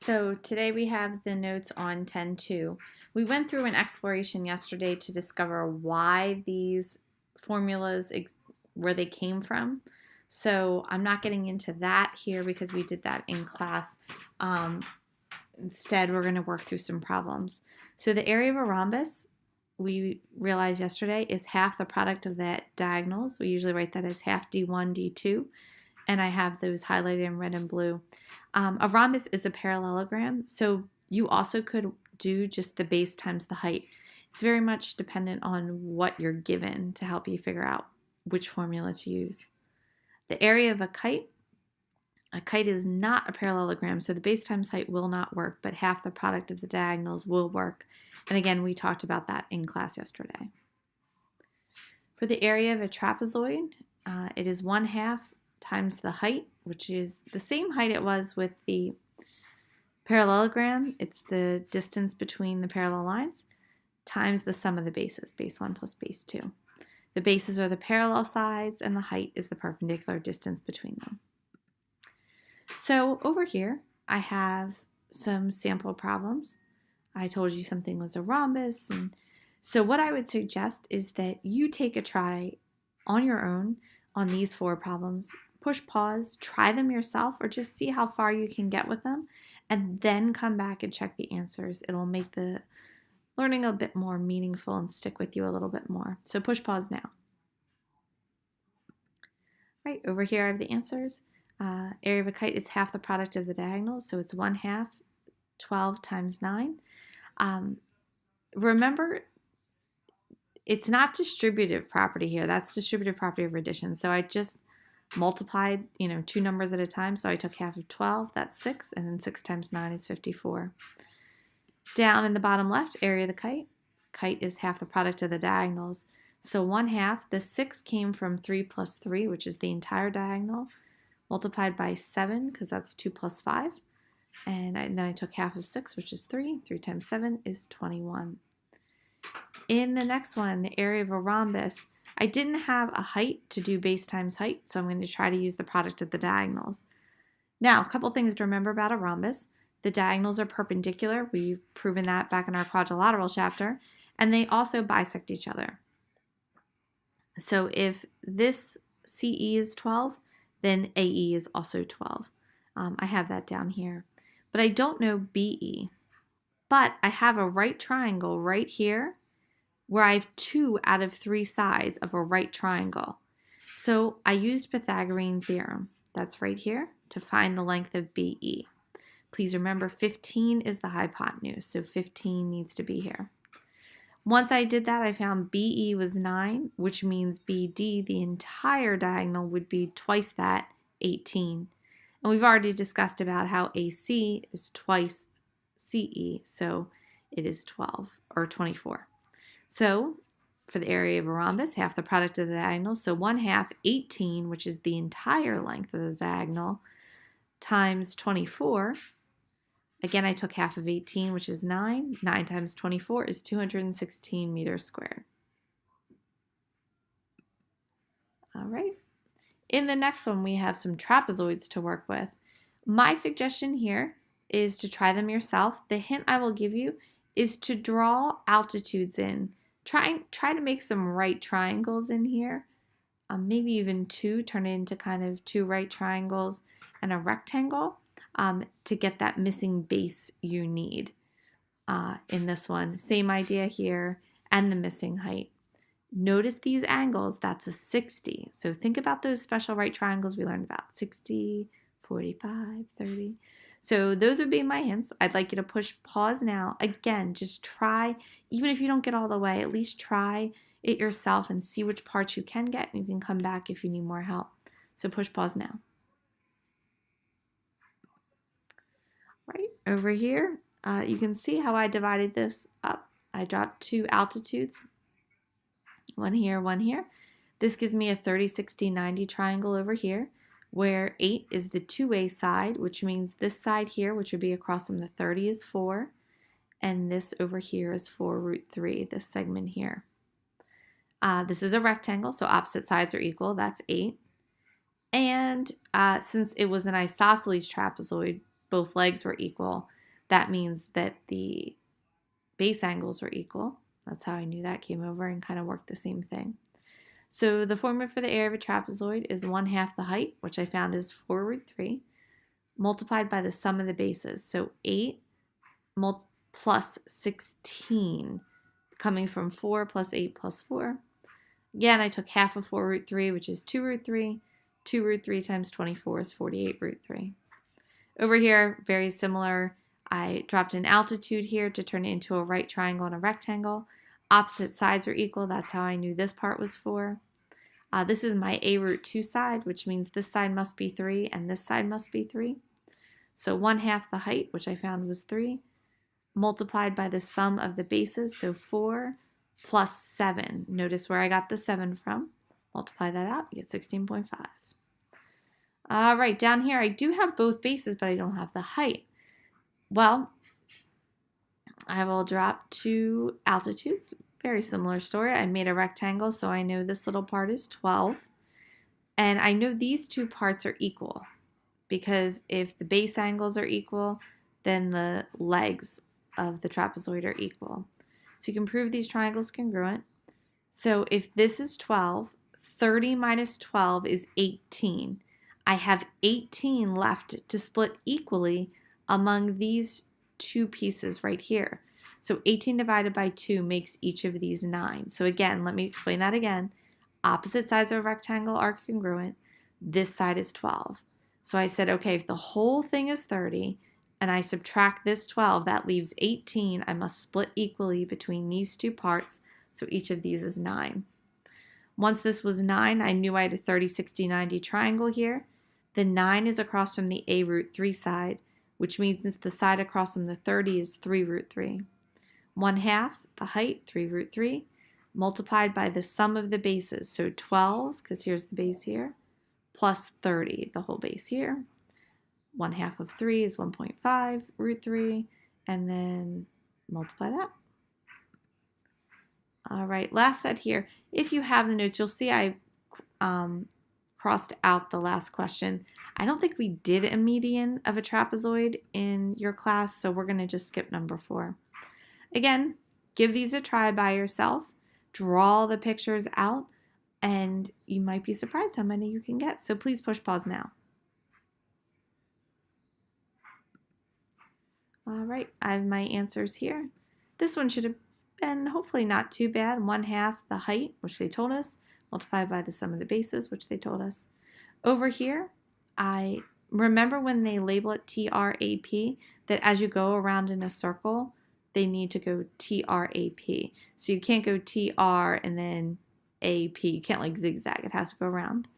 So today we have the notes on 10.2. We went through an exploration yesterday to discover why these formulas, where they came from. So I'm not getting into that here because we did that in class. Instead, we're going to work through some problems. So the area of a rhombus, we realized yesterday, is half the product of the diagonals. We usually write that as half d1, d2. And I have those highlighted in red and blue. A rhombus is a parallelogram, so you also could do just the base times the height. It's very much dependent on what you're given to help you figure out which formula to use. The area of a kite is not a parallelogram, so the base times height will not work, but half the product of the diagonals will work. And again, we talked about that in class yesterday. For the area of a trapezoid, it is 1/2 times the height, which is the same height it was with the parallelogram. It's the distance between the parallel lines times the sum of the bases, base 1 plus base 2. The bases are the parallel sides, and the height is the perpendicular distance between them. So over here, I have some sample problems. I told you something was a rhombus, and so what I would suggest is that you take a try on your own on these 4 problems. Push pause, try them yourself, or just see how far you can get with them, and then come back and check the answers. It'll make the learning a bit more meaningful and stick with you a little bit more. So push pause now. Right, over here I have the answers. Area of a kite is half the product of the diagonals, so it's 1/2, 12 times 9. Remember, it's not distributive property here. That's distributive property of addition. So I just multiplied, 2 numbers at a time. So I took half of 12, that's 6, and then 6 times 9 is 54. Down in the bottom left, area of the kite. Kite is half the product of the diagonals. So 1/2, the 6 came from 3 plus 3, which is the entire diagonal, multiplied by 7, because that's 2 plus 5. And then I took half of 6, which is 3. 3 times 7 is 21. In the next one, the area of a rhombus, I didn't have a height to do base times height, so I'm going to try to use the product of the diagonals. Now, a couple things to remember about a rhombus. The diagonals are perpendicular. We've proven that back in our quadrilateral chapter. And they also bisect each other. So if this CE is 12, then AE is also 12. I have that down here. But I don't know BE. But I have a right triangle right here where I have 2 out of 3 sides of a right triangle. So I used Pythagorean theorem, that's right here, to find the length of BE. Please remember 15 is the hypotenuse, so 15 needs to be here. Once I did that, I found BE was 9, which means BD, the entire diagonal, would be twice that, 18. And we've already discussed about how AC is twice CE, so it is 12 or 24. So for the area of a rhombus, half the product of the diagonals, so 1/2, 18, which is the entire length of the diagonal, times 24. Again, I took half of 18, which is 9. 9 times 24 is 216 meters squared. All right. In the next one, we have some trapezoids to work with. My suggestion here is to try them yourself. The hint I will give you is to draw altitudes in. Try to make some right triangles in here. Maybe even 2, turn it into kind of 2 right triangles and a rectangle to get that missing base you need in this one. Same idea here, and the missing height. Notice these angles, that's a 60. So think about those special right triangles we learned about, 60, 45, 30. So those would be my hints. I'd like you to push pause now. Again, just try, even if you don't get all the way, at least try it yourself and see which parts you can get, and you can come back if you need more help. So push pause now. Right over here, you can see how I divided this up. I dropped 2 altitudes, one here, one here. This gives me a 30, 60, 90 triangle over here, where 8 is the 2A side, which means this side here, which would be across from the 30, is 4, and this over here is 4√3, this segment here. This is a rectangle, so opposite sides are equal, that's 8. And since it was an isosceles trapezoid, both legs were equal, that means that the base angles were equal. That's how I knew that. Came over and kind of worked the same thing. So the formula for the area of a trapezoid is 1/2 the height, which I found is 4√3, multiplied by the sum of the bases. So 8 plus 16, coming from 4 plus 8 plus 4. Again, I took half of 4√3, which is 2√3. 2√3 times 24 is 48√3. Over here, very similar. I dropped an altitude here to turn it into a right triangle and a rectangle. Opposite sides are equal. That's how I knew this part was 4. This is my a√2 side, which means this side must be 3 and this side must be 3. So 1/2 the height, which I found was 3, multiplied by the sum of the bases, so 4 plus 7. Notice where I got the 7 from. Multiply that out, you get 16.5. All right, down here I do have both bases, but I don't have the height. Well, I will drop 2 altitudes. Very similar story. I made a rectangle, so I know this little part is 12. And I know these two parts are equal, because if the base angles are equal, then the legs of the trapezoid are equal. So you can prove these triangles congruent. So if this is 12, 30 minus 12 is 18. I have 18 left to split equally among these two pieces right here. So 18 divided by 2 makes each of these 9. So again, let me explain that again. Opposite sides of a rectangle are congruent. This side is 12. So I said, okay, if the whole thing is 30 and I subtract this 12, that leaves 18. I must split equally between these two parts. So each of these is 9. Once this was 9, I knew I had a 30, 60, 90 triangle here. The 9 is across from the a√3 side, which means the side across from the 30 is 3√3. 1/2 the height, 3√3, multiplied by the sum of the bases. So 12, because here's the base here, plus 30, the whole base here. 1/2 of 3 is 1.5√3, and then multiply that. All right, last set here. If you have the notes, you'll see I crossed out the last question. I don't think we did a median of a trapezoid in your class, so we're going to just skip number 4. Again, give these a try by yourself. Draw the pictures out, and you might be surprised how many you can get. So please push pause now. All right, I have my answers here. This one should have been hopefully not too bad. 1/2 the height, which they told us, multiplied by the sum of the bases, which they told us. Over here, I remember when they label it TRAP, that as you go around in a circle, they need to go TRAP. So you can't go TR and then AP. You can't like zigzag. It has to go around.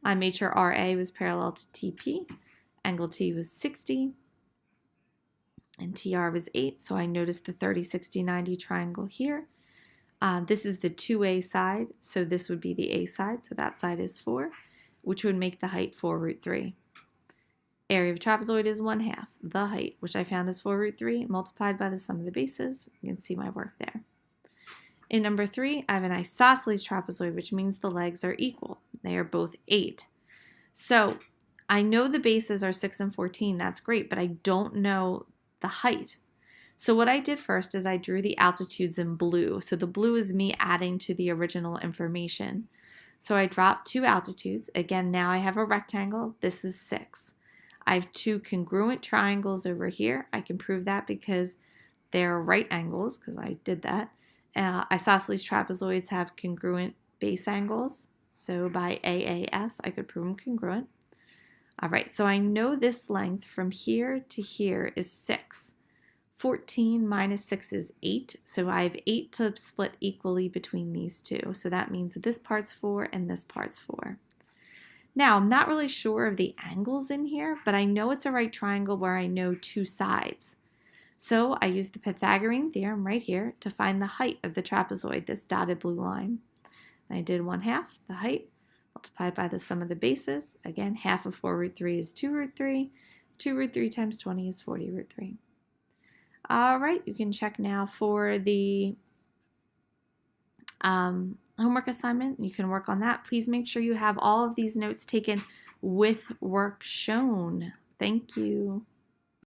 I made sure RA was parallel to TP. Angle T was 60. And TR was 8. So I noticed the 30, 60, 90 triangle here. This is the 2A side. So this would be the A side. So that side is 4, which would make the height 4√3. Area of trapezoid is 1/2 the height, which I found is 4√3, multiplied by the sum of the bases. You can see my work there. In number 3, I have an isosceles trapezoid, which means the legs are equal. They are both 8. So I know the bases are 6 and 14. That's great, but I don't know the height. So what I did first is I drew the altitudes in blue. So the blue is me adding to the original information. So I dropped 2 altitudes. Again, now I have a rectangle. This is 6. I have 2 congruent triangles over here. I can prove that because they're right angles, because I did that. Isosceles trapezoids have congruent base angles. So by AAS, I could prove them congruent. All right, so I know this length from here to here is 6. 14 minus 6 is 8. So I have 8 to split equally between these two. So that means that this part's 4 and this part's 4. Now, I'm not really sure of the angles in here, but I know it's a right triangle where I know 2 sides. So I used the Pythagorean theorem right here to find the height of the trapezoid, this dotted blue line. And I did 1/2 the height, multiplied by the sum of the bases. Again, half of 4√3 is 2√3. 2√3 times 20 is 40√3. All right, you can check now for the homework assignment. You can work on that. Please make sure you have all of these notes taken with work shown. Thank you.